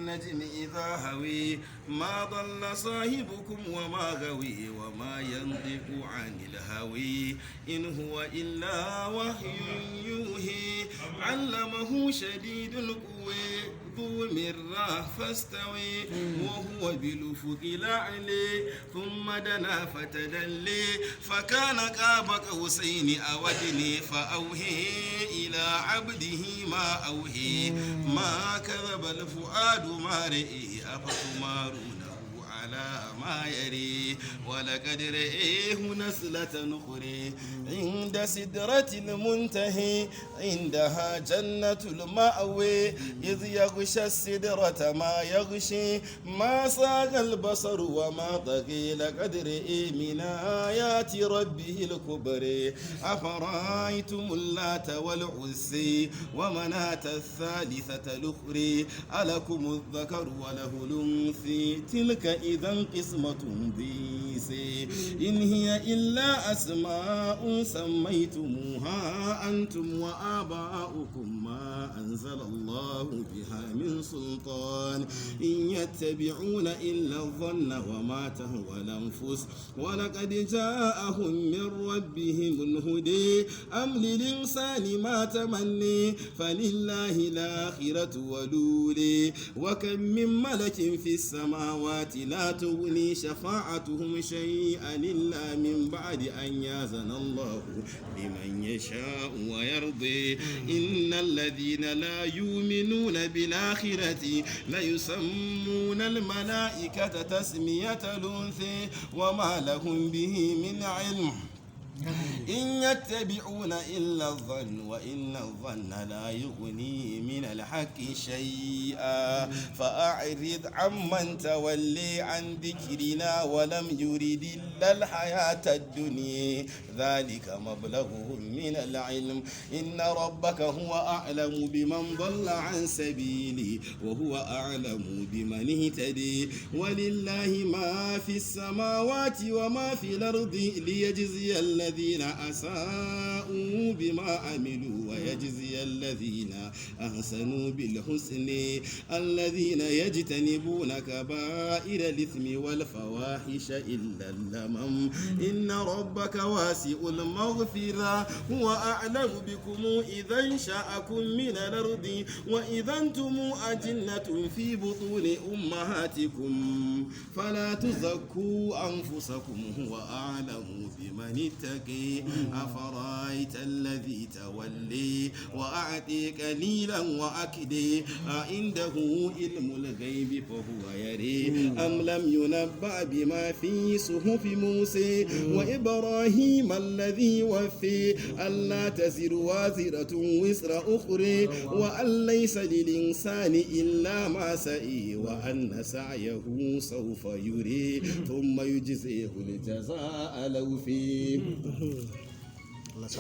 والنجم إذا هوي ما ضل صاحبكم وما غوي وما ينطق عن الهوي إن هو إلا وحي يوحي علمه شديد القوى ذو مرة فاستوي وهو بالأفق الأعلى ثم دنا فتدلي فكان قاب قوسين أو أدنى فأوحي إلى عبده ما أوحي ما كذب الفؤاد ما رئي أفتمارونه على ما يري ولقد رئيه نزلة أخرى عند سدرة المنتهي عندها جنة المأوى إذ يغشى السدرة ما يغشي ما صاغ البصر وما طغي لقد رئي من آيات ربه الكبرى أفرأيتم اللات والعزى ومناة الثالثة الأخرى ألكم الذكر وله الأنثى تلك إذا قسمة ضيزى إن هي إلا أسماء سميتموها أنتم وآباؤكم ما أنزل الله بها من سلطان إن يتبعون إلا الظن وما تهوى الأنفس ولقد جاءهم من ربهم الهدى أم للإنسان ما تمني فلله الآخرة والأولى وكم من ملك في السماوات لا تغني شفاعتهم شيئا إلا من بعد أن يأذن الله لمن يشاء ويرضي إن الذين لا يؤمنون بالآخرة ليسمون الملائكة تسمية الأنثى وما لهم به من علم إن يتبعون إلا الظن وإن الظن لا يغني من الحق شيئا فأعرض عمن تولي عن ذكرنا ولم يرد إلا الحياة الدنيا ذلك مبلغهم من العلم إن ربك هو أعلم بمن ضل عن سبيله وهو أعلم بمن اهتدي ولله ما في السماوات وما في الأرض ليجزي الذين أساءوا بما عملوا ويجزي الذين أحسنوا بالحسن الذين يجتنبون كبائر الإثم والفواحش إلا اللمم إن ربك واسع المغفرة هو أعلم بكم إذا انشأكم من الأرض وإذا أنتم أجنة في بطون أمهاتكم فلا تزكوا أنفسكم هو أعلم بمن اتقي أفرأيت الذي تولي وأعطي قليلا وأكدي أعنده علم الغيب فهو يري أم لم ينبأ بما في صحف موسى وإبراهيم الذي وفي ألا تزر وازرة وزر أخرى وأن ليس للإنسان إلا ما سعي وأن سعيه سوف يري ثم يجزيه الجزاء الأوفي